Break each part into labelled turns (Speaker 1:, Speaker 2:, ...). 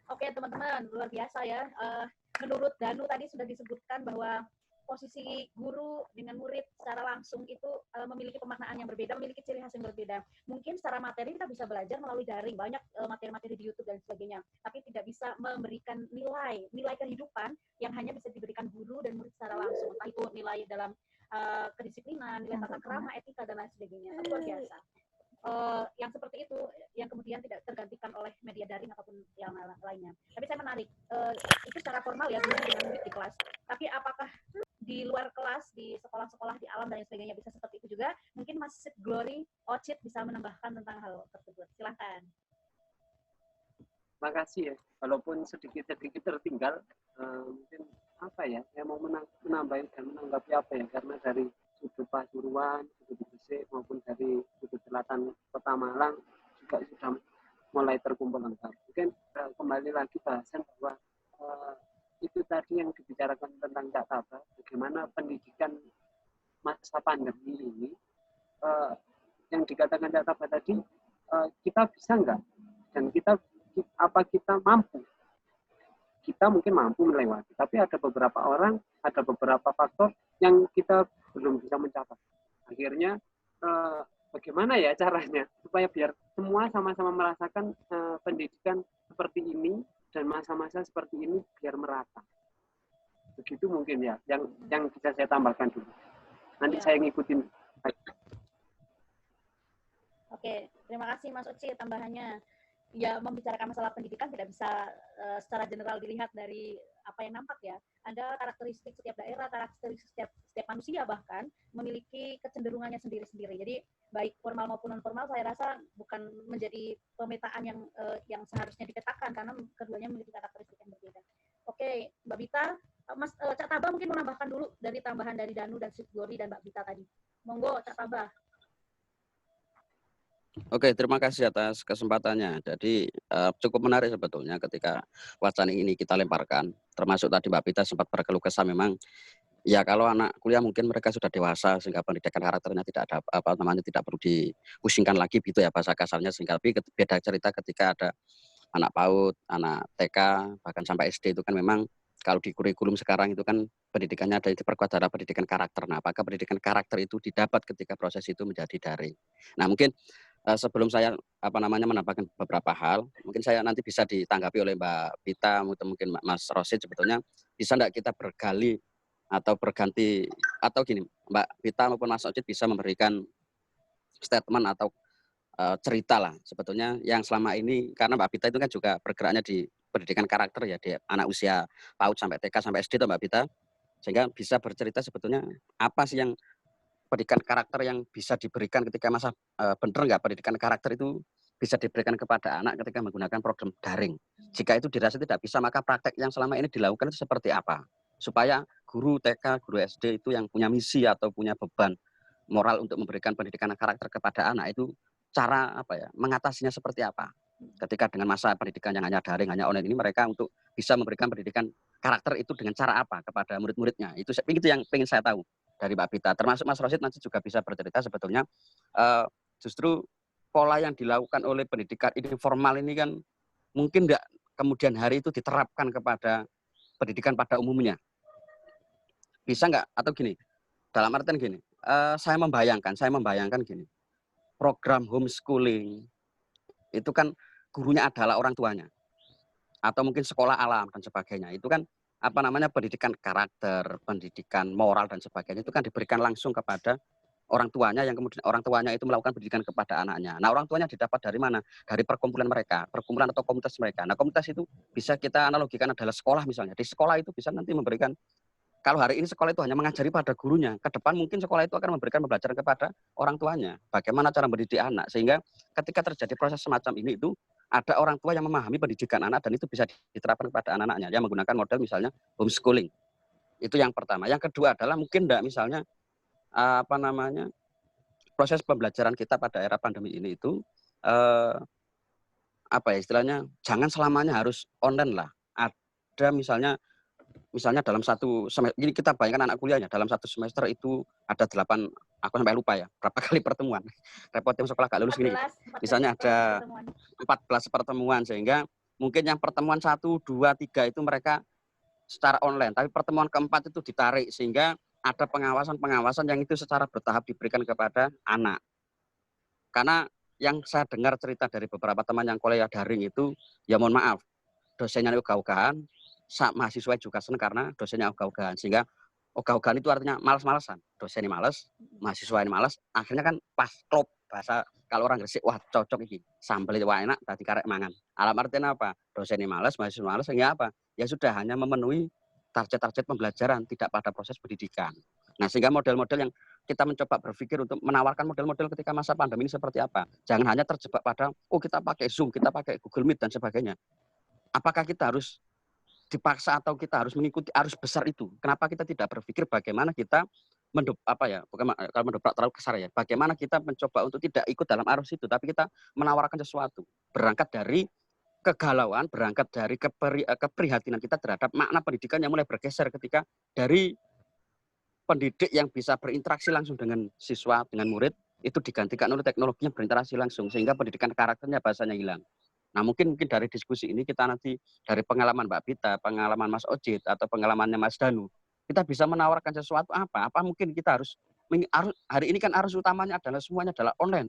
Speaker 1: Oke teman-teman, luar biasa ya. Menurut Danu tadi sudah disebutkan bahwa posisi guru dengan murid secara langsung itu memiliki pemaknaan yang berbeda, memiliki ciri khas yang berbeda. Mungkin secara materi kita bisa belajar melalui daring, banyak materi-materi di YouTube dan sebagainya, tapi tidak bisa memberikan nilai kehidupan yang hanya bisa diberikan guru dan murid secara langsung. Entah itu nilai dalam kedisiplinan, nilai tata krama, etika, dan lain sebagainya. Tapi luar biasa. Yang seperti itu yang kemudian tidak tergantikan oleh media daring ataupun yang lainnya. Tapi saya menarik, itu secara formal ya guru dengan murid di kelas. Tapi apakah di luar kelas, di sekolah-sekolah, di alam dan sebagainya bisa seperti itu juga? Mungkin Mas Glory, Ocit bisa menambahkan tentang hal tersebut. Silahkan.
Speaker 2: Makasih ya. Walaupun sedikit-sedikit tertinggal, mungkin apa ya? Saya mau menambah dan menanggapi apa ya? Karena dari sudut Pasuruan, sudut Gresik maupun dari sudut selatan Kota Malang juga sudah mulai terkumpul lengkap. Mungkin kembali lagi bahasan bahwa itu tadi yang dibicarakan tentang Kak Taba, bagaimana pendidikan masa pandemi ini, yang dikatakan Kak Taba tadi, kita bisa enggak? Dan apa kita mampu? Kita mungkin mampu melewati, tapi ada beberapa orang, ada beberapa faktor yang kita belum bisa mencapai. Akhirnya bagaimana ya caranya supaya biar semua sama-sama merasakan pendidikan seperti ini dan masa-masa seperti ini biar merata. Begitu mungkin ya yang bisa saya tambahkan dulu. Nanti saya ngikutin.
Speaker 1: Oke, terima kasih Mas Oci tambahannya. Ya, membicarakan masalah pendidikan tidak bisa secara general dilihat dari apa yang nampak ya. Ada karakteristik setiap daerah, karakteristik setiap manusia bahkan memiliki kecenderungannya sendiri-sendiri. Jadi baik formal maupun non formal saya rasa bukan menjadi pemetaan yang seharusnya dipetakan karena keduanya memiliki karakteristik yang berbeda. Oke, Mbak Bita, Mas Cak Taba mungkin menambahkan dulu dari tambahan dari Danu dan Sweet Glory dan Mbak Bita tadi. Monggo Cak Taba.
Speaker 3: Oke, terima kasih atas kesempatannya. Jadi cukup menarik sebetulnya ketika wacana ini kita lemparkan. Termasuk tadi Mbak Bita sempat berkeluh kesah memang ya kalau anak kuliah mungkin mereka sudah dewasa sehingga pendidikan karakternya tidak ada tidak perlu dipusingkan lagi gitu ya bahasa kasarnya, sehingga tapi beda cerita ketika ada anak PAUD, anak TK bahkan sampai SD itu kan memang kalau di kurikulum sekarang itu kan pendidikannya ada diperkuat adalah pendidikan karakter. Nah, apakah pendidikan karakter itu didapat ketika proses itu menjadi daring? Nah, mungkin sebelum saya menambahkan beberapa hal, mungkin saya nanti bisa ditanggapi oleh Mbak Bita, mungkin Mas Rosid sebetulnya bisa enggak kita bergali atau berganti atau gini, Mbak Bita maupun Mas Rosid bisa memberikan statement atau cerita lah sebetulnya yang selama ini, karena Mbak Bita itu kan juga bergeraknya di pendidikan karakter ya di anak usia PAUD sampai TK sampai SD tuh Mbak Bita, sehingga bisa bercerita sebetulnya apa sih yang pendidikan karakter yang bisa diberikan ketika masa benar nggak pendidikan karakter itu bisa diberikan kepada anak ketika menggunakan program daring. Jika itu dirasa tidak bisa, maka praktek yang selama ini dilakukan itu seperti apa? Supaya guru TK, guru SD itu yang punya misi atau punya beban moral untuk memberikan pendidikan karakter kepada anak itu cara mengatasinya seperti apa? Ketika dengan masa pendidikan yang hanya daring, hanya online ini mereka untuk bisa memberikan pendidikan karakter itu dengan cara apa kepada murid-muridnya? Itu yang ingin saya tahu dari Mbak Bita, termasuk Mas Rosid nanti juga bisa bercerita sebetulnya justru pola yang dilakukan oleh pendidikan informal ini kan mungkin tidak kemudian hari itu diterapkan kepada pendidikan pada umumnya. Bisa nggak? Atau gini, dalam artian gini, saya membayangkan gini, program homeschooling itu kan gurunya adalah orang tuanya atau mungkin sekolah alam dan sebagainya. Itu kan pendidikan karakter, pendidikan moral dan sebagainya itu kan diberikan langsung kepada orang tuanya yang kemudian orang tuanya itu melakukan pendidikan kepada anaknya. Nah, orang tuanya didapat dari mana? Dari perkumpulan mereka, perkumpulan atau komunitas mereka. Nah, komunitas itu bisa kita analogikan adalah sekolah misalnya. Di sekolah itu bisa nanti memberikan, kalau hari ini sekolah itu hanya mengajari pada gurunya, ke depan mungkin sekolah itu akan memberikan pembelajaran kepada orang tuanya. Bagaimana cara mendidik anak, sehingga ketika terjadi proses semacam ini itu ada orang tua yang memahami pendidikan anak dan itu bisa diterapkan kepada anak-anaknya yang menggunakan model misalnya homeschooling. Itu yang pertama. Yang kedua adalah mungkin enggak misalnya proses pembelajaran kita pada era pandemi ini itu istilahnya jangan selamanya harus online lah. Ada misalnya dalam satu semester, ini kita bayangkan anak kuliahnya dalam satu semester itu ada 8, aku sampai lupa ya berapa kali pertemuan, repot yang sekolah gak lulus 14, gini misalnya ada 14 pertemuan, sehingga Mungkin yang pertemuan 1, 2, 3 itu mereka secara online, tapi pertemuan keempat itu ditarik sehingga ada pengawasan-pengawasan yang itu secara bertahap diberikan kepada anak. Karena yang saya dengar cerita dari beberapa teman yang kuliah daring itu, ya mohon maaf, dosennya ogah-ogahan, mahasiswa juga senang karena dosennya ogah-ogahan. Sehingga ogah-ogahan itu artinya malas-malasan. Dosen ini malas, mahasiswa ini malas, akhirnya kan pas klop, bahasa kalau orang Gresik, wah cocok ini, sambel itu wah enak, tadi karek mangan. Alam artinya apa? Dosen ini malas, mahasiswa malas, sehingga apa? Ya sudah, hanya memenuhi target-target pembelajaran, tidak pada proses pendidikan. Nah, sehingga model-model yang kita mencoba berpikir untuk menawarkan model-model ketika masa pandemi ini seperti apa. Jangan hanya terjebak pada, oh kita pakai Zoom, kita pakai Google Meet, dan sebagainya. Apakah kita harus dipaksa atau kita harus mengikuti arus besar itu? Kenapa kita tidak berpikir bagaimana kita kalau mendobrak terlalu kasar ya, bagaimana kita mencoba untuk tidak ikut dalam arus itu, tapi kita menawarkan sesuatu. Berangkat dari kegalauan, berangkat dari keprihatinan kita terhadap makna pendidikan yang mulai bergeser ketika dari pendidik yang bisa berinteraksi langsung dengan siswa, dengan murid, itu digantikan oleh teknologi yang berinteraksi langsung, sehingga pendidikan karakternya bahasanya hilang. Nah, mungkin dari diskusi ini kita nanti dari pengalaman Mbak Bita, pengalaman Mas Ojit, atau pengalamannya Mas Danu, kita bisa menawarkan sesuatu apa mungkin kita harus hari ini kan arus utamanya adalah semuanya adalah online,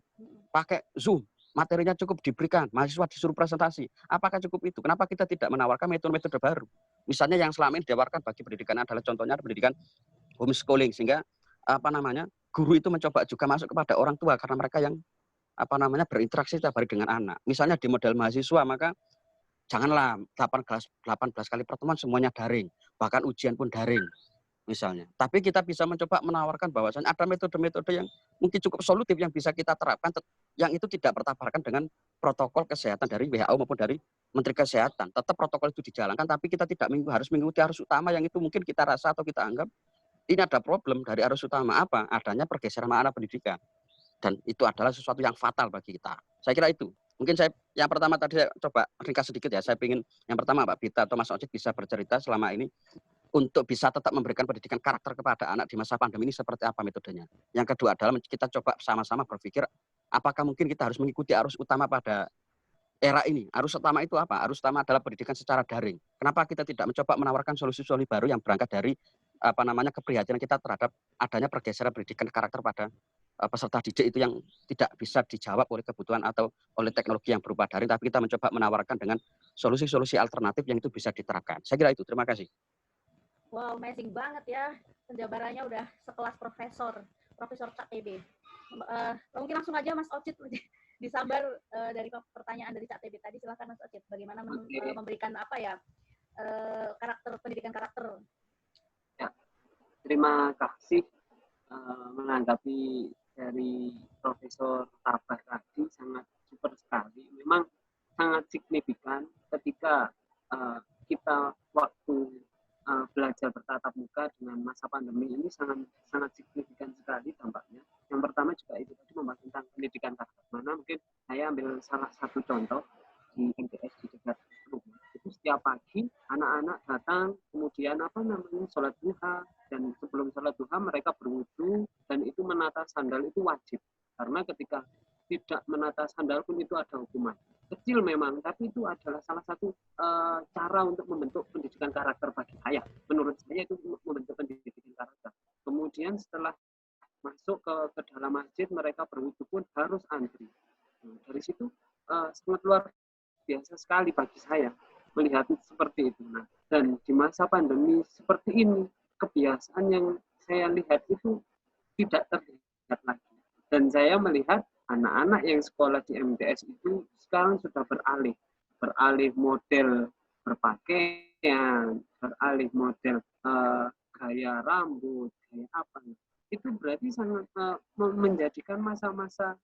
Speaker 3: pakai Zoom, materinya cukup diberikan, mahasiswa disuruh presentasi. Apakah cukup itu? Kenapa kita tidak menawarkan metode-metode baru? Misalnya yang selama ini ditawarkan bagi pendidikan adalah contohnya pendidikan homeschooling, sehingga guru itu mencoba juga masuk kepada orang tua karena mereka yang berinteraksi setiap hari dengan anak. Misalnya di model mahasiswa, maka janganlah 18 kali pertemuan semuanya daring, bahkan ujian pun daring misalnya. Tapi kita bisa mencoba menawarkan bahwasannya ada metode-metode yang mungkin cukup solutif yang bisa kita terapkan, yang itu tidak bertabrakan dengan protokol kesehatan dari WHO maupun dari Menteri Kesehatan. Tetap protokol itu dijalankan, tapi kita tidak harus mengikuti arus utama yang itu mungkin kita rasa atau kita anggap ini ada problem dari arus utama apa? Adanya pergeseran makna pendidikan. Dan itu adalah sesuatu yang fatal bagi kita. Saya kira itu. Mungkin yang pertama tadi saya coba ringkas sedikit ya. Saya ingin yang pertama Mbak Bita atau Mas Ojit bisa bercerita selama ini untuk bisa tetap memberikan pendidikan karakter kepada anak di masa pandemi ini seperti apa metodenya. Yang kedua adalah kita coba sama-sama berpikir apakah mungkin kita harus mengikuti arus utama pada era ini. Arus utama itu apa? Arus utama adalah pendidikan secara daring. Kenapa kita tidak mencoba menawarkan solusi-solusi baru yang berangkat dari keprihatinan kita terhadap adanya pergeseran pendidikan karakter pada peserta didik itu yang tidak bisa dijawab oleh kebutuhan atau oleh teknologi yang berupa daring, tapi kita mencoba menawarkan dengan solusi-solusi alternatif yang itu bisa diterapkan. Saya kira itu. Terima kasih.
Speaker 1: Wow, amazing banget ya. Penjabarannya udah sekelas Profesor Cak TB. Mungkin langsung aja Mas Ocit disambar dari pertanyaan dari Cak TB tadi. Silakan Mas Ocit, bagaimana memberikan pendidikan karakter.
Speaker 2: Ya, terima kasih menanggapi dari Profesor Tabar tadi sangat super sekali. Memang sangat signifikan ketika kita waktu belajar bertatap muka dengan masa pandemi ini sangat signifikan sekali dampaknya. Yang pertama juga itu tadi membahas tentang pendidikan karakter. Mana mungkin saya ambil salah satu contoh di MTS di dekat rumah. Itu setiap pagi anak-anak datang, kemudian sholat duha, dan sebelum sholat duha mereka berwudu, dan itu menata sandal itu wajib. Karena ketika tidak menata sandal pun itu ada hukuman. Kecil memang, tapi itu adalah salah satu cara untuk membentuk pendidikan karakter bagi saya. Menurut saya itu membentuk pendidikan karakter. Kemudian setelah masuk ke dalam masjid, mereka berwudu pun harus antri. Dari situ sangat luar biasa sekali bagi saya melihat seperti itu. Nah, dan di masa pandemi seperti ini, kebiasaan yang saya lihat itu tidak terlihat lagi. Dan saya melihat anak-anak yang sekolah di MTS itu sekarang sudah beralih model berpakaian, beralih model gaya rambut, gaya apa. Itu berarti sangat menjadikan masa-masa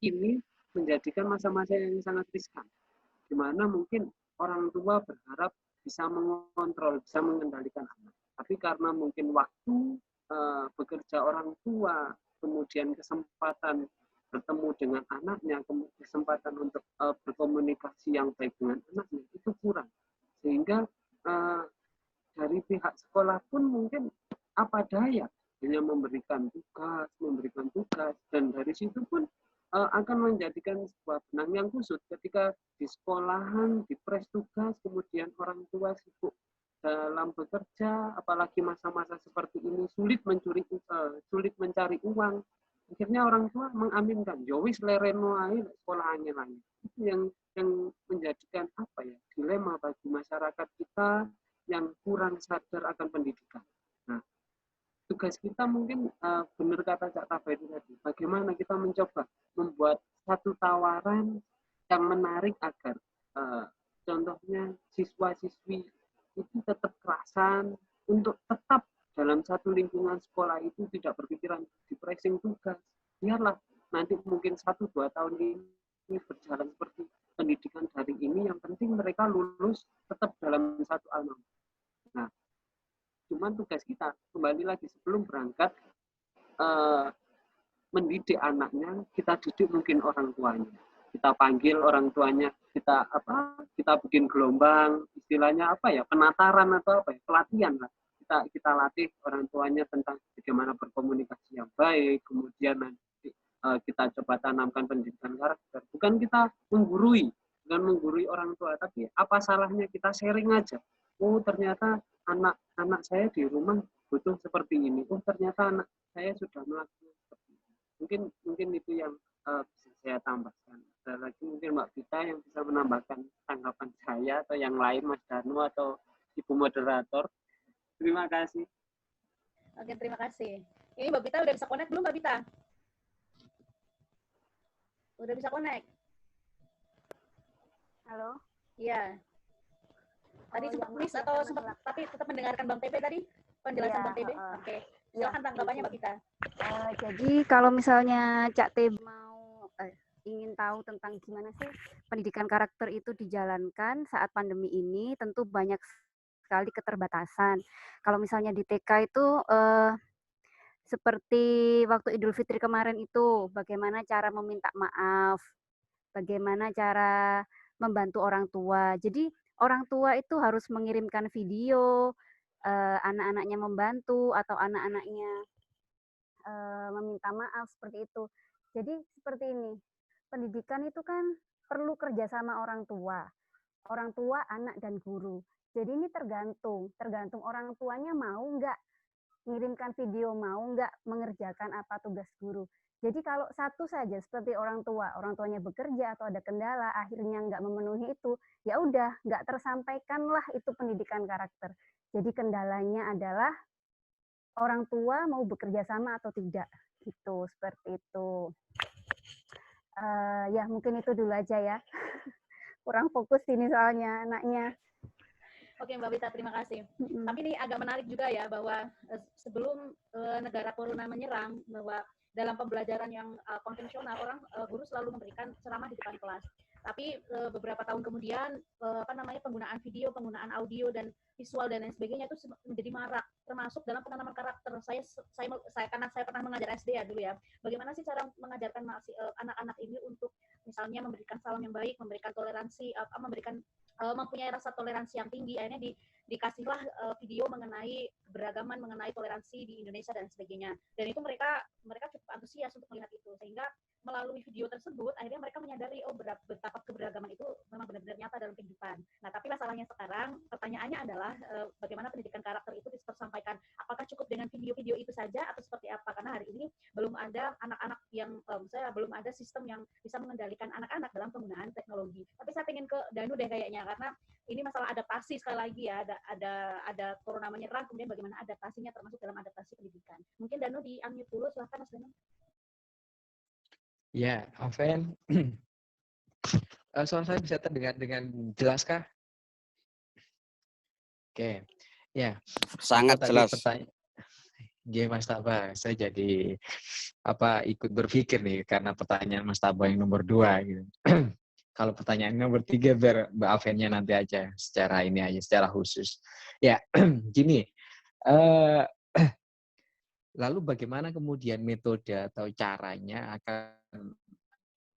Speaker 2: ini menjadikan masa-masa yang sangat riskan, di mana mungkin orang tua berharap bisa mengontrol, bisa mengendalikan anak. Tapi karena mungkin waktu bekerja orang tua, kemudian kesempatan bertemu dengan anaknya, kesempatan untuk berkomunikasi yang baik dengan anaknya, itu kurang. Sehingga dari pihak sekolah pun mungkin apa daya, hanya memberikan tugas, dan dari situ pun akan menjadikan sebuah benang yang kusut ketika di sekolahan, di pres tugas, kemudian orang tua sibuk dalam bekerja, apalagi masa-masa seperti ini sulit mencari uang. Akhirnya orang tua mengaminkan, "Yowis lereno ae sekolah angin-angin." Itu yang menjadikan dilema bagi masyarakat kita yang kurang sadar akan pendidikan. Nah, tugas kita mungkin benar kata Cak Taba itu tadi, bagaimana kita mencoba membuat satu tawaran yang menarik agar contohnya siswa-siswi itu tetap kerasan untuk tetap dalam satu lingkungan sekolah itu tidak berpikiran di pressing tugas. Biarlah nanti mungkin 1-2 tahun ini berjalan seperti pendidikan daring ini, yang penting mereka lulus tetap dalam satu alma. Nah, cuman tugas kita kembali lagi sebelum berangkat mendidik anaknya, kita didik mungkin orang tuanya, kita panggil orang tuanya, kita bikin gelombang, istilahnya penataran atau pelatihan lah, kita latih orang tuanya tentang bagaimana berkomunikasi yang baik, kemudian nanti kita coba tanamkan pendidikan karakter, bukan kita menggurui orang tua, tapi apa salahnya kita sharing aja. Oh, ternyata anak saya di rumah butuh seperti ini. Oh, ternyata anak saya sudah melakukan seperti ini. Mungkin itu yang bisa saya tambahkan. Ada lagi mungkin Mbak Vita yang bisa menambahkan tanggapan saya atau yang lain, Mas Danu atau Ibu Moderator. Terima kasih.
Speaker 1: Oke, terima kasih. Ini Mbak Vita udah bisa connect belum, Mbak Vita? Udah bisa connect?
Speaker 4: Halo?
Speaker 1: Iya. Tadi sempat miss atau sempat, tapi tetap mendengarkan Bang TB tadi? Penjelasan Bang TB? Oke. Silakan tanggapannya Mbak Vita.
Speaker 4: Jadi kalau misalnya Cak Teb mau ingin tahu tentang gimana sih pendidikan karakter itu dijalankan saat pandemi ini, tentu banyak sekali keterbatasan. Kalau misalnya di TK itu seperti waktu Idul Fitri kemarin itu, bagaimana cara meminta maaf, bagaimana cara membantu orang tua. Jadi orang tua itu harus mengirimkan video, anak-anaknya membantu atau anak-anaknya meminta maaf seperti itu. Jadi seperti ini, pendidikan itu kan perlu kerjasama orang tua, anak dan guru. Jadi ini tergantung orang tuanya mau nggak mengirimkan video, mau nggak mengerjakan apa tugas guru. Jadi kalau satu saja seperti orang tuanya bekerja atau ada kendala, akhirnya nggak memenuhi itu, ya udah nggak tersampaikanlah itu pendidikan karakter. Jadi kendalanya adalah orang tua mau bekerja sama atau tidak, gitu, seperti itu. Ya mungkin itu dulu aja ya. Kurang fokus ini soalnya anaknya.
Speaker 1: Oke Mbak Vita, terima kasih. Tapi ini agak menarik juga ya, bahwa sebelum negara corona menyerang, bahwa dalam pembelajaran yang konvensional, guru selalu memberikan ceramah di depan kelas. Tapi beberapa tahun kemudian, penggunaan video, penggunaan audio dan visual dan lain sebagainya itu menjadi marak, termasuk dalam penanaman karakter. Karena saya pernah mengajar SD ya dulu ya. Bagaimana sih cara mengajarkan anak-anak ini untuk misalnya memberikan salam yang baik, memberikan toleransi, mempunyai rasa toleransi yang tinggi. Akhirnya dikasihlah video mengenai keberagaman, mengenai toleransi di Indonesia dan sebagainya. Dan itu mereka cukup antusias untuk melihat itu, sehingga melalui video tersebut akhirnya mereka menyadari betapa keberagaman itu memang benar-benar nyata dalam kehidupan. Nah, tapi masalahnya sekarang pertanyaannya adalah bagaimana pendidikan karakter itu bisa tersampaikan? Apakah cukup dengan video-video itu saja atau seperti apa? Karena hari ini belum ada anak-anak yang belum ada sistem yang bisa mengendalikan anak-anak dalam penggunaan teknologi. Tapi saya ingin ke Danu deh kayaknya, karena ini masalah adaptasi sekali lagi ya, ada corona menyerang, kemudian bagaimana adaptasinya termasuk dalam adaptasi pendidikan. Mungkin Danu di-unmute dulu, silahkan Mas Danu.
Speaker 5: Ya, Alven. Suara saya bisa terdengar dengan jelas kah? Oke, ya.
Speaker 3: Sangat jelas.
Speaker 5: Oke, Mas Taba, saya jadi ikut berpikir nih karena pertanyaan Mas Taba yang nomor 2 gitu. Kalau pertanyaan nomor 3 biar Mbak Alvennya nanti aja secara khusus. Ya, gini. Lalu bagaimana kemudian metode atau caranya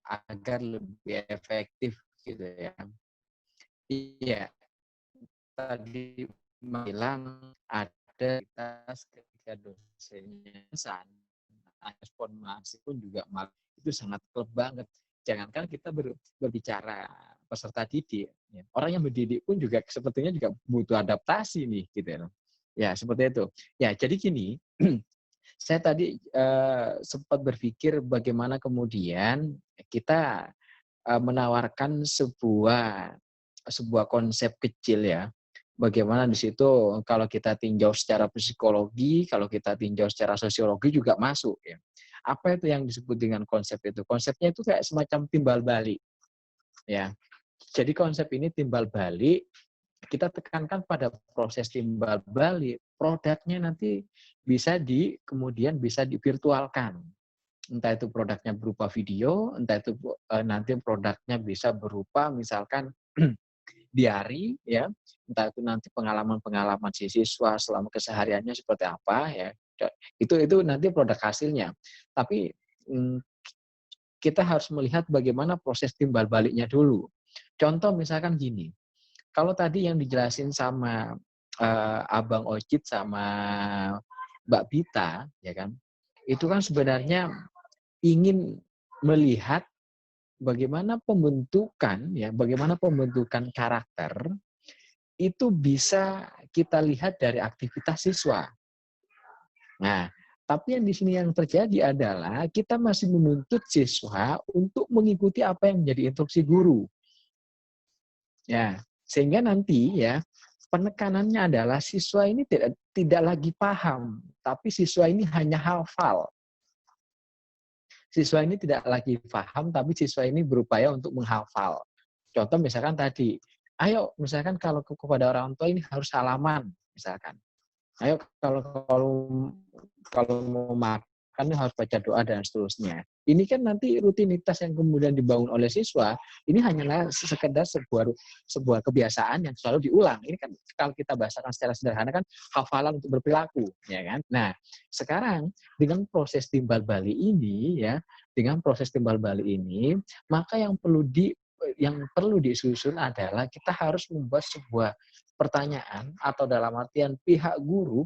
Speaker 5: agar lebih efektif gitu ya? Iya, tadi bilang ada ketika dosennya respon masih pun juga itu sangat kleb banget. Jangankan kita berbicara peserta didik, ya. Orang yang mendidik pun juga sepertinya juga butuh adaptasi nih, gitu ya. Ya, seperti itu. Ya, jadi gini, saya tadi sempat berpikir bagaimana kemudian kita menawarkan sebuah konsep kecil ya. Bagaimana di situ kalau kita tinjau secara psikologi, kalau kita tinjau secara sosiologi juga masuk ya. Apa itu yang disebut dengan konsep itu? Konsepnya itu kayak semacam timbal balik. Ya. Jadi konsep ini timbal balik, kita tekankan pada proses timbal balik, produknya nanti kemudian bisa divirtualkan. Entah itu produknya berupa video, entah itu nanti produknya bisa berupa misalkan diary ya, entah itu nanti pengalaman-pengalaman si siswa selama kesehariannya seperti apa ya. Itu nanti produk hasilnya. Tapi kita harus melihat bagaimana proses timbal baliknya dulu. Contoh misalkan gini, kalau tadi yang dijelasin sama Abang Ocit sama Mbak Bita, ya kan, itu kan sebenarnya ingin melihat bagaimana pembentukan karakter itu bisa kita lihat dari aktivitas siswa. Nah, tapi yang di sini yang terjadi adalah kita masih menuntut siswa untuk mengikuti apa yang menjadi instruksi guru. Ya, sehingga nanti ya penekanannya adalah siswa ini tidak lagi paham, tapi siswa ini hanya hafal. Siswa ini tidak lagi paham, tapi siswa ini berupaya untuk menghafal. Contoh misalkan tadi, ayo misalkan kalau kepada orang tua ini harus salaman, misalkan. Ayo kalau mau makan harus baca doa dan seterusnya. Ini kan nanti rutinitas yang kemudian dibangun oleh siswa, ini hanyalah sekedar sebuah kebiasaan yang selalu diulang. Ini kan kalau kita bahasakan secara sederhana kan hafalan untuk berperilaku, ya kan? Nah, sekarang dengan proses timbal balik ini ya, maka yang perlu disusun adalah kita harus membuat sebuah pertanyaan atau dalam artian pihak guru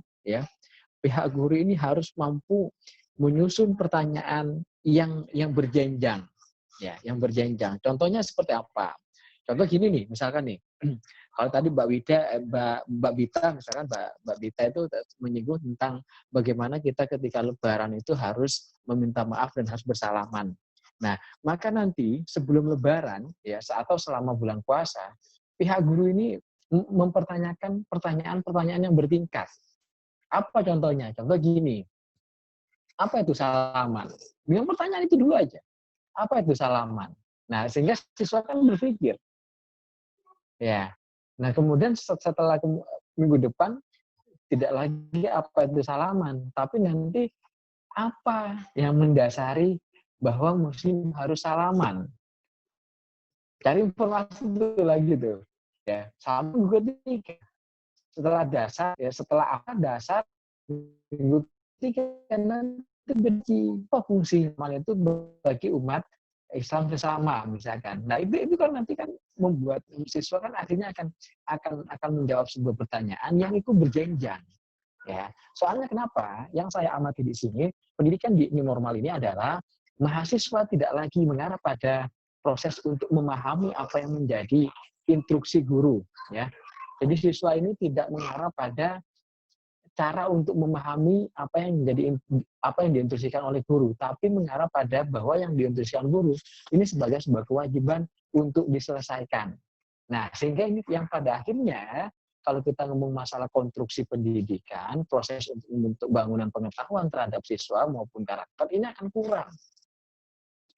Speaker 5: ini harus mampu menyusun pertanyaan yang berjenjang ya, yang berjenjang. Contohnya seperti apa? Contoh gini nih, misalkan nih, kalau tadi Mbak Bita misalkan Mbak Bita itu menyinggung tentang bagaimana kita ketika Lebaran itu harus meminta maaf dan harus bersalaman. Nah, maka nanti sebelum Lebaran ya atau selama bulan puasa, pihak guru ini mempertanyakan pertanyaan-pertanyaan yang bertingkat. Apa contohnya? Contoh gini, apa itu salaman? Dengan pertanyaan itu dulu aja. Apa itu salaman? Nah, sehingga siswa kan berpikir. Ya. Nah, kemudian setelah minggu depan, tidak lagi apa itu salaman, tapi nanti apa yang mendasari bahwa muslim harus salaman. Cari informasi dulu lagi tuh. Ya, salaman juga tiga. Setelah dasar minggu ketiga nanti benci fungsi salaman itu bagi umat Islam sesama misalkan. Nah itu kan nanti kan membuat siswa kan akhirnya akan menjawab sebuah pertanyaan yang itu berjenjang. Ya, soalnya kenapa? Yang saya amati di sini pendidikan di new normal ini adalah mahasiswa tidak lagi mengarah pada proses untuk memahami apa yang menjadi instruksi guru. Ya, jadi siswa ini tidak mengarah pada cara untuk memahami apa yang diinstruksikan oleh guru, tapi mengarah pada bahwa yang diinstruksikan guru ini sebagai sebuah kewajiban untuk diselesaikan. Nah, sehingga ini yang pada akhirnya kalau kita ngomong masalah konstruksi pendidikan, proses untuk membentuk bangunan pengetahuan terhadap siswa maupun karakter ini akan kurang.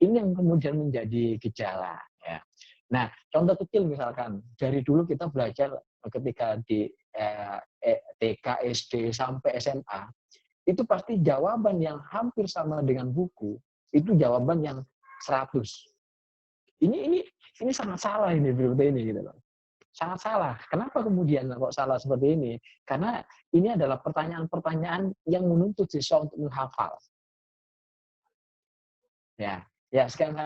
Speaker 5: Ini yang kemudian menjadi gejala. Ya. Nah, contoh kecil misalkan dari dulu kita belajar ketika di TK, SD sampai SMA, itu pasti jawaban yang hampir sama dengan buku, itu jawaban yang 100. Ini sangat salah ini seperti ini gitu loh. Sangat salah. Kenapa kemudian kok salah seperti ini? Karena ini adalah pertanyaan-pertanyaan yang menuntut siswa untuk menghafal. Ya, sekian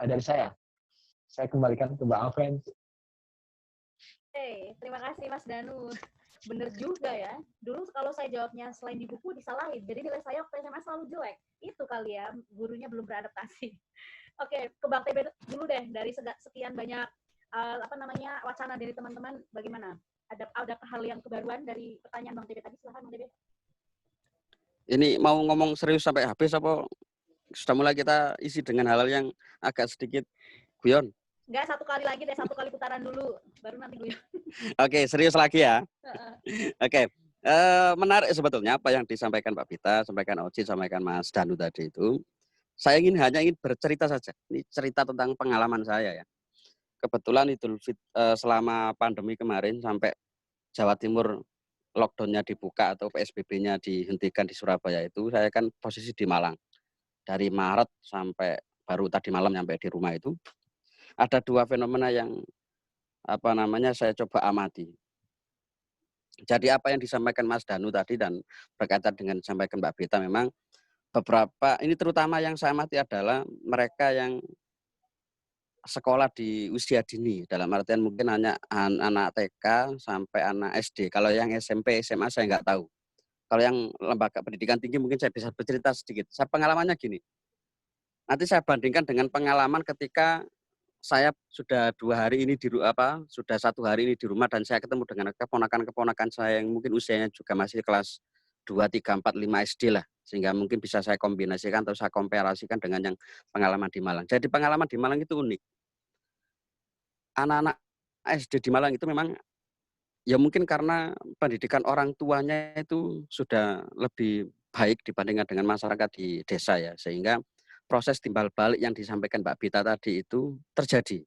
Speaker 5: dari saya. Saya kembalikan ke Mbak Alven.
Speaker 1: Terima kasih Mas Danu. Bener juga ya. Dulu kalau saya jawabnya selain di buku disalahin. Jadi nilai saya waktu SMA selalu jelek. Itu kali ya, gurunya belum beradaptasi. Oke, ke Bang TB dulu deh. Dari sekian banyak wacana dari teman-teman, bagaimana? Ada hal yang kebaruan dari pertanyaan Bang TB tadi? Silahkan Bang TB.
Speaker 3: Ini mau ngomong serius sampai habis apa sudah mulai kita isi dengan hal-hal yang agak sedikit guyon?
Speaker 1: Enggak, satu kali lagi deh, satu kali putaran dulu, baru nanti guyon.
Speaker 3: Oke, serius lagi ya. Oke, menarik sebetulnya apa yang disampaikan Pak Bita, sampaikan Oci, sampaikan Mas Danu tadi itu. Saya hanya ingin bercerita saja. Ini cerita tentang pengalaman saya ya. Kebetulan selama pandemi kemarin sampai Jawa Timur lockdown-nya dibuka atau PSBB-nya dihentikan di Surabaya itu, saya kan posisi di Malang. Dari Maret sampai baru tadi malam sampai di rumah itu, ada dua fenomena yang saya coba amati. Jadi apa yang disampaikan Mas Danu tadi dan berkaitan dengan disampaikan Mbak Bita, memang beberapa, ini terutama yang saya amati adalah mereka yang sekolah di usia dini, dalam artian mungkin hanya anak TK sampai anak SD. Kalau yang SMP, SMA saya nggak tahu. Kalau yang lembaga pendidikan tinggi mungkin saya bisa bercerita sedikit. Saya pengalamannya gini, nanti saya bandingkan dengan pengalaman ketika saya sudah 2 hari ini sudah 1 hari ini di rumah dan saya ketemu dengan keponakan-keponakan saya yang mungkin usianya juga masih kelas 2, 3, 4, 5 SD lah. Sehingga mungkin bisa saya kombinasikan atau saya komparasikan dengan yang pengalaman di Malang. Jadi pengalaman di Malang itu unik. Anak-anak SD di Malang itu memang ya mungkin karena pendidikan orang tuanya itu sudah lebih baik dibandingkan dengan masyarakat di desa ya. Sehingga proses timbal balik yang disampaikan Mbak Bita tadi itu terjadi.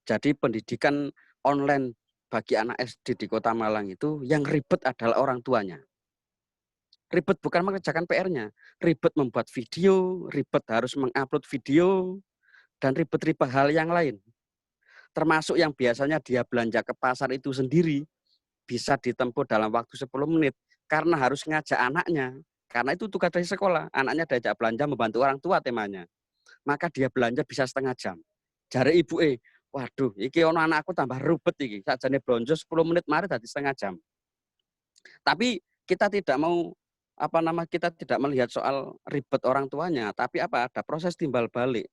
Speaker 3: Jadi pendidikan online bagi anak SD di Kota Malang itu yang ribet adalah orang tuanya. Ribet bukan mengerjakan PR-nya, ribet membuat video, ribet harus mengupload video, dan ribet-ribet hal yang lain. Termasuk yang biasanya dia belanja ke pasar itu sendiri, bisa ditempuh dalam waktu 10 menit, karena harus ngajak anaknya. Karena itu tugas dari sekolah, anaknya diajak belanja membantu orang tua temanya. Maka dia belanja bisa setengah jam. Jare ibu waduh, iki ono anakku tambah ribet iki. Sakjane blonjo 10 menit mari dadi setengah jam. Tapi kita tidak mau kita tidak melihat soal ribet orang tuanya, tapi ada proses timbal balik.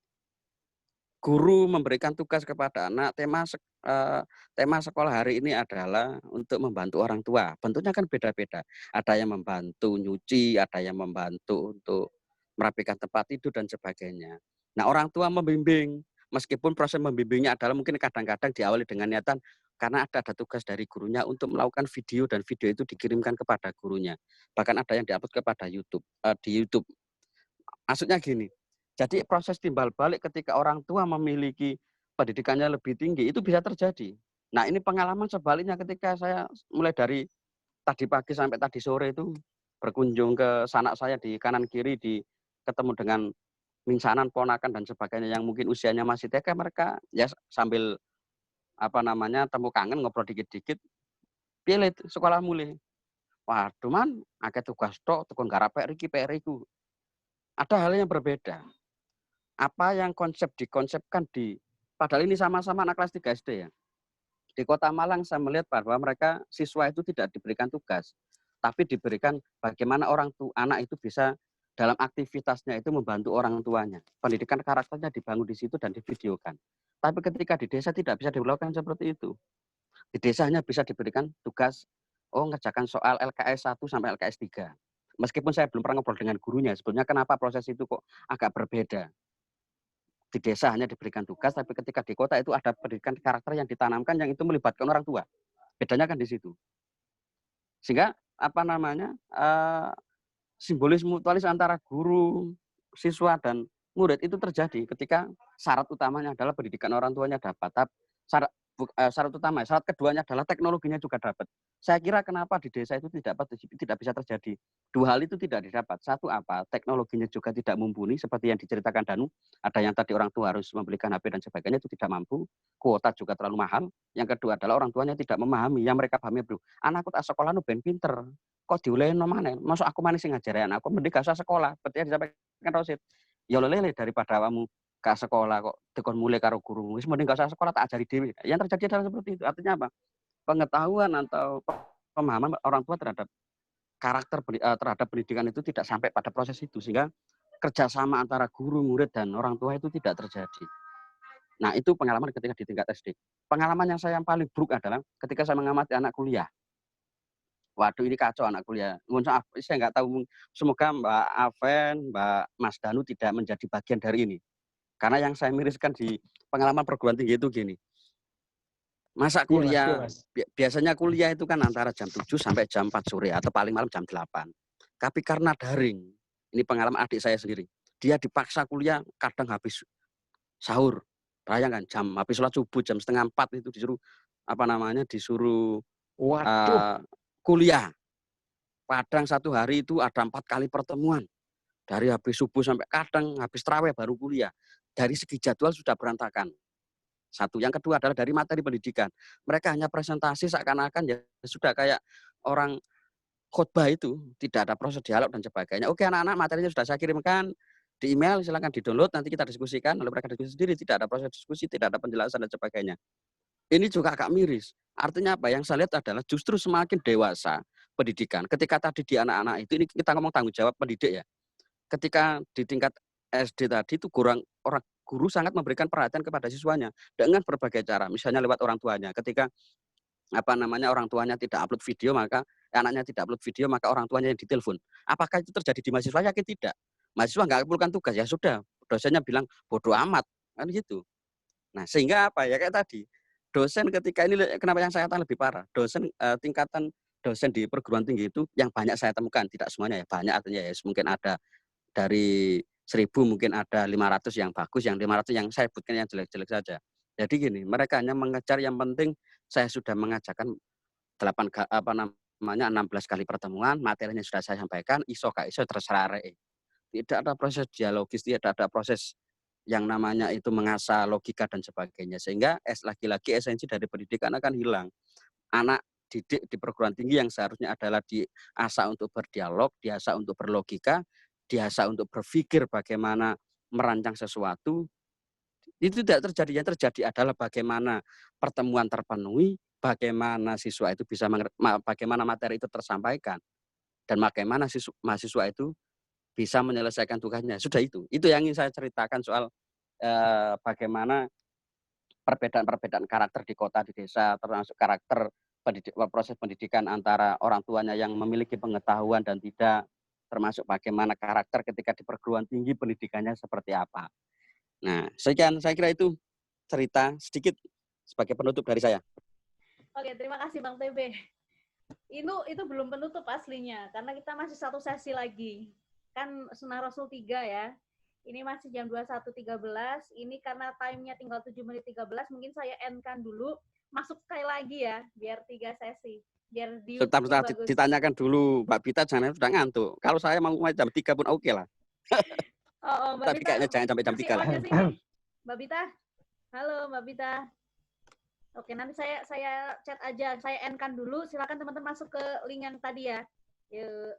Speaker 3: Guru memberikan tugas kepada anak, tema sekolah hari ini adalah untuk membantu orang tua. Bentuknya kan beda-beda. Ada yang membantu nyuci, ada yang membantu untuk merapikan tempat tidur dan sebagainya. Nah, orang tua membimbing, meskipun proses membimbingnya adalah mungkin kadang-kadang diawali dengan niatan karena ada tugas dari gurunya untuk melakukan video dan video itu dikirimkan kepada gurunya. Bahkan ada yang diupload kepada di YouTube. Maksudnya gini, jadi proses timbal balik ketika orang tua memiliki pendidikannya lebih tinggi itu bisa terjadi. Nah, ini pengalaman sebaliknya ketika saya mulai dari tadi pagi sampai tadi sore itu berkunjung ke sanak saya di kanan kiri, ketemu dengan minsanan, ponakan dan sebagainya yang mungkin usianya masih TK, mereka ya sambil temu kangen ngobrol dikit-dikit, piye sekolah mulai. Waduh man, akeh tugas tok, tekun garap PR iku. Ada hal yang berbeda. Apa yang dikonsepkan padahal ini sama-sama anak kelas 3 SD ya. Di Kota Malang saya melihat bahwa mereka siswa itu tidak diberikan tugas, tapi diberikan bagaimana anak itu bisa dalam aktivitasnya itu membantu orang tuanya. Pendidikan karakternya dibangun di situ dan divideokan. Tapi ketika di desa tidak bisa dilakukan seperti itu. Di desa hanya bisa diberikan tugas, ngerjakan soal LKS 1 sampai LKS 3. Meskipun saya belum pernah ngobrol dengan gurunya, sebetulnya kenapa proses itu kok agak berbeda. Di desa hanya diberikan tugas, tapi ketika di kota itu ada pendidikan karakter yang ditanamkan yang itu melibatkan orang tua. Bedanya kan di situ. Sehingga simbolis mutualis antara guru, siswa dan murid itu terjadi ketika syarat utamanya adalah pendidikan orang tuanya dapat. Syarat keduanya adalah teknologinya juga dapat. Saya kira kenapa di desa itu tidak bisa terjadi. Dua hal itu tidak didapat. Satu teknologinya juga tidak mumpuni seperti yang diceritakan Danu. Ada yang tadi orang tua harus membelikan HP dan sebagainya itu tidak mampu. Kuota juga terlalu mahal. Yang kedua adalah orang tuanya tidak memahami. Yang mereka pahami, bro, anakku tak sekolah ben pinter. Kok diulehin maneh? Masuk aku manis sing ngajari anakku, mending gak usah sekolah. Seperti yang disampaikan Rosid. Ya lele daripada kamu ke sekolah kok tekon mulai karo guru. Wis mending gak usah sekolah tak ajari dhewe. Yang terjadi adalah seperti itu. Artinya apa? pengetahuan atau pemahaman orang tua terhadap terhadap pendidikan itu tidak sampai pada proses itu, sehingga kerjasama antara guru, murid, dan orang tua itu tidak terjadi. Nah, itu pengalaman ketika di tingkat SD. Pengalaman yang saya yang paling buruk adalah ketika saya mengamati anak kuliah. Waduh, ini kacau anak kuliah. Mohon maaf, saya nggak tahu. Semoga Mbak Aven, Mbak Mas Danu tidak menjadi bagian dari ini. Karena yang saya miriskan di pengalaman perguruan tinggi itu gini. Masa
Speaker 5: Iya, Mas. Iya,
Speaker 3: kuliah,
Speaker 5: Mas.
Speaker 3: biasanya kuliah itu kan antara jam 7 sampai jam 4 sore atau paling malam jam 8. Tapi karena daring, ini pengalaman adik saya sendiri. Dia dipaksa kuliah kadang habis sahur. Bayangkan habis sholat subuh jam 3:30 itu disuruh
Speaker 5: Waduh.
Speaker 3: kuliah. Kadang satu hari itu ada 4 kali pertemuan. Dari habis subuh sampai kadang habis tarawih baru kuliah. Dari segi jadwal sudah berantakan. Satu. Yang kedua adalah dari materi pendidikan. Mereka hanya presentasi seakan-akan ya sudah kayak orang khotbah itu. Tidak ada proses dialog dan sebagainya. Oke anak-anak, materinya sudah saya kirimkan di email, silakan di-download, nanti kita diskusikan. Lalu mereka diskusi sendiri, tidak ada proses diskusi, tidak ada penjelasan dan sebagainya. Ini juga agak miris. Artinya apa? Yang saya lihat adalah justru semakin dewasa pendidikan. Ketika tadi di anak-anak itu, ini kita ngomong tanggung jawab pendidik ya. Ketika di tingkat SD tadi itu guru sangat memberikan perhatian kepada siswanya dengan berbagai cara, misalnya lewat orang tuanya. Ketika orang tuanya tidak upload video, maka anaknya tidak upload video, maka orang tuanya yang ditelepon. Apakah itu terjadi di mahasiswa? Yakin tidak. Mahasiswa nggak kumpulkan tugas, ya sudah. Dosennya bilang bodoh amat, kan gitu. Nah, sehingga apa ya, kayak tadi, dosen ketika ini, kenapa yang saya katakan lebih parah, tingkatan dosen di perguruan tinggi itu yang banyak saya temukan, tidak semuanya ya, banyak artinya ya, mungkin ada dari 1.000 mungkin ada 500 yang bagus, yang 500 yang saya sebutkan yang jelek-jelek saja. Jadi gini, mereka hanya mengejar yang penting saya sudah mengajarkan 16 kali pertemuan, materinya sudah saya sampaikan, iso gak iso terserah rek. Tidak ada proses dialogis, tidak ada proses yang namanya itu mengasah logika dan sebagainya. Sehingga lagi-lagi esensi dari pendidikan akan hilang. Anak didik di perguruan tinggi yang seharusnya adalah diasah untuk berdialog, diasah untuk berlogika, diasah untuk berpikir bagaimana merancang sesuatu, itu tidak terjadi. Yang terjadi adalah bagaimana pertemuan terpenuhi, bagaimana siswa itu bisa bagaimana materi itu tersampaikan, dan bagaimana mahasiswa itu bisa menyelesaikan tugasnya. Sudah itu yang ingin saya ceritakan soal bagaimana perbedaan karakter di kota, di desa, termasuk karakter proses pendidikan antara orang tuanya yang memiliki pengetahuan dan tidak, termasuk bagaimana karakter ketika di perguruan tinggi pendidikannya seperti apa. Nah, sekian, saya kira itu cerita sedikit sebagai penutup dari saya.
Speaker 1: Oke, terima kasih Bang TB. Itu belum penutup aslinya, karena kita masih satu sesi lagi. Kan Sunnah Rasul 3 ya. Ini masih jam 21.13. Ini karena time-nya tinggal 7 menit 13, mungkin saya end-kan dulu. Masuk sekali lagi ya, biar 3 sesi. Biar di YouTube bagus.
Speaker 3: Ditanyakan dulu Mbak Bita, jangan sudah ngantuk. Kalau saya mau jam 3 pun oke lah.
Speaker 1: Mbak
Speaker 3: Tapi
Speaker 1: Bita,
Speaker 3: kayaknya jangan sampai jam 3 lah.
Speaker 1: Mbak Bita, halo Mbak Bita. Oke, nanti saya chat aja, saya end-kan dulu. Silakan teman-teman masuk ke link yang tadi ya. Yuk.